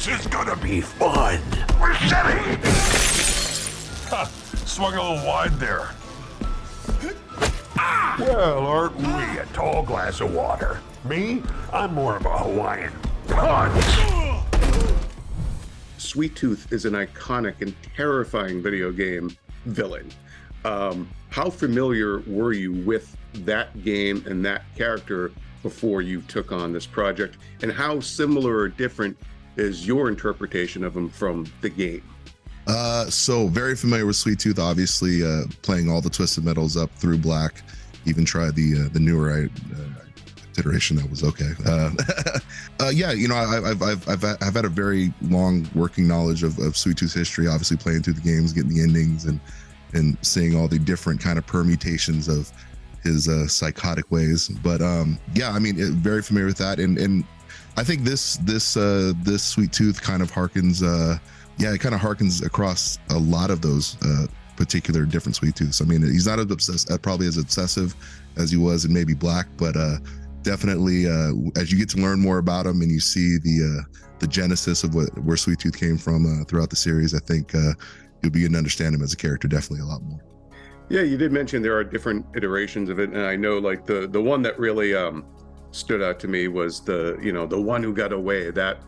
This is gonna be fun. We're setting. Swung a little wide there. Well, aren't we a tall glass of water? Me? I'm more of a Hawaiian punch. Sweet Tooth is an iconic and terrifying video game villain. How familiar were you with that game and that character before you took on this project? And how similar or different is your interpretation of him from the game? So very familiar with Sweet Tooth, obviously, playing all the Twisted Metals up through Black. Even tried the newer iteration that was okay. Yeah, you know, I've had a very long working knowledge of Sweet Tooth's history, obviously playing through the games, getting the endings, and seeing all the different kind of permutations of his psychotic ways. But yeah, I mean, very familiar with that, and I think this Sweet Tooth kind of harkens, yeah, it kind of harkens across a lot of those particular different Sweet Tooths. I mean, he's not as probably as obsessive as he was in maybe Black, but definitely as you get to learn more about him and you see the genesis of where Sweet Tooth came from throughout the series, I think you'll begin to understand him as a character definitely a lot more. Yeah, you did mention there are different iterations of it, and I know like the one that really stood out to me was the one who got away, that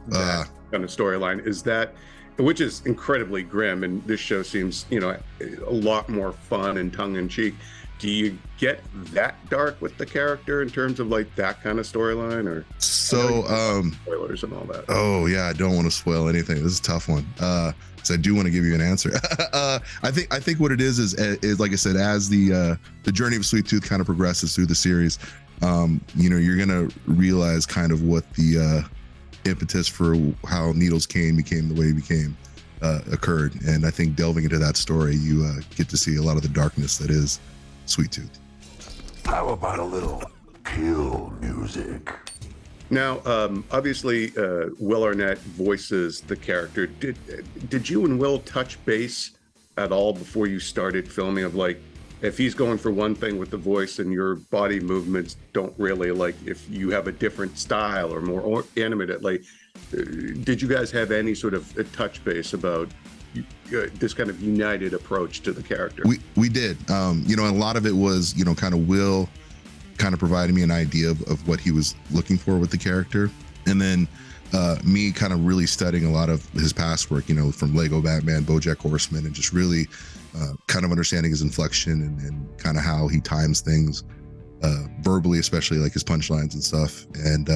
kind of storyline, is that, which is incredibly grim, and this show seems a lot more fun and tongue-in-cheek. Do you get that dark with the character in terms of like that kind of storyline? Or so spoilers and all that? Oh yeah, I don't want to spoil anything. This is a tough one, so I do want to give you an answer. I think what it is like I said, as the journey of Sweet Tooth kind of progresses through the series, you're gonna realize kind of what the impetus for how Needles Kane became the way he became occurred, and I think delving into that story, you get to see a lot of the darkness that is Sweet Tooth. How about a little kill music? Now, obviously, Will Arnett voices the character. Did you and Will touch base at all before you started filming of like, if he's going for one thing with the voice and your body movements don't really, like, if you have a different style or more animated, like, did you guys have any sort of a touch base about this kind of united approach to the character? We did, and a lot of it was, kind of Will kind of providing me an idea of what he was looking for with the character, and then me kind of really studying a lot of his past work, from Lego Batman, BoJack Horseman, and just really kind of understanding his inflection and kind of how he times things verbally, especially like his punchlines and stuff. And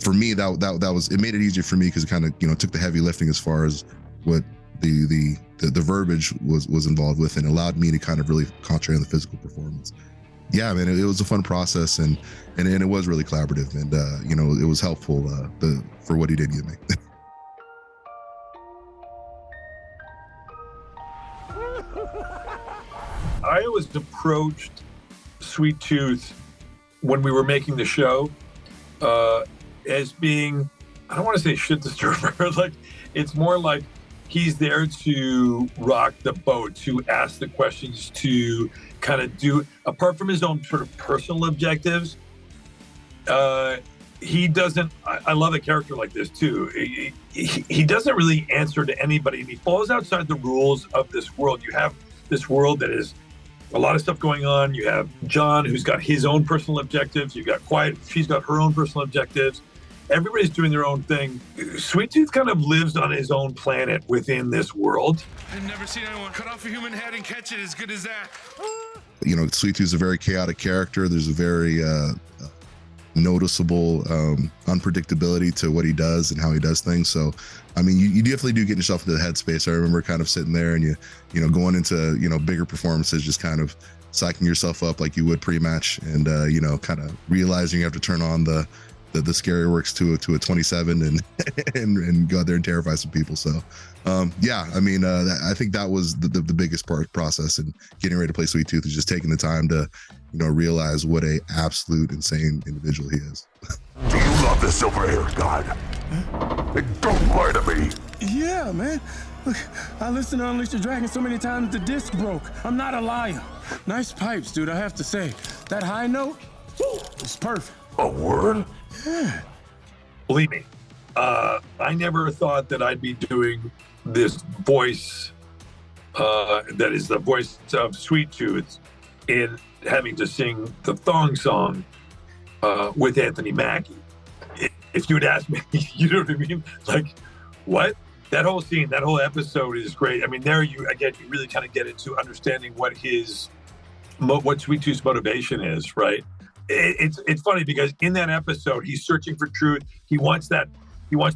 for me, that was, it made it easier for me because it kind of took the heavy lifting as far as what the verbiage was involved with, and allowed me to kind of really concentrate on the physical performance. Yeah, man, it was a fun process, and it was really collaborative, and it was helpful for what he did give me. I always approached Sweet Tooth when we were making the show as being, I don't want to say shit disturber, like it's more like he's there to rock the boat, to ask the questions, to kind of do, apart from his own sort of personal objectives, he doesn't, I love a character like this too. He doesn't really answer to anybody, and he falls outside the rules of this world. You have this world that is a lot of stuff going on. You have John, who's got his own personal objectives. You've got Quiet, she's got her own personal objectives. Everybody's doing their own thing. Sweet Tooth kind of lives on his own planet within this world. I've never seen anyone cut off a human head and catch it as good as that. Sweet Tooth's a very chaotic character. There's a very noticeable unpredictability to what he does and how he does things. So, I mean, you definitely do get yourself into the headspace. I remember kind of sitting there and you going into, bigger performances, just kind of psyching yourself up like you would pre-match, and, kind of realizing you have to turn on the scary works to a 27 and go out there and terrify some people. So yeah, I mean, I think that was the biggest process in getting ready to play Sweet Tooth, is just taking the time to realize what a absolute insane individual he is. Do you love the silver-haired god? Don't lie to me. Yeah, man. Look, I listened to Unleash the Dragon so many times the disc broke. I'm not a liar. Nice pipes, dude, I have to say. That high note, woo, it's perfect. A word? Yeah. Believe me, I never thought that I'd be doing this voice that is the voice of Sweet Tooth in having to sing the thong song with Anthony Mackie. If you would ask me, you know what I mean? Like, what? That whole scene, that whole episode is great. I mean, there you really kind of get into understanding what Sweet Tooth's motivation is, right? It's funny because in that episode, he's searching for truth. He wants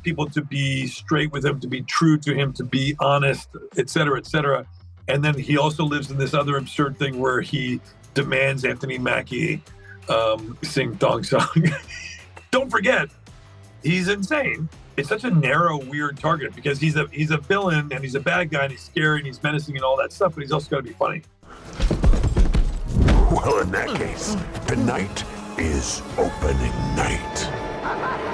people to be straight with him, to be true to him, to be honest, et cetera, et cetera. And then he also lives in this other absurd thing where he demands Anthony Mackie sing thong song. Don't forget, he's insane. It's such a narrow, weird target because he's a villain and he's a bad guy and he's scary and he's menacing and all that stuff, but he's also got to be funny. Well, in that case, tonight is opening night.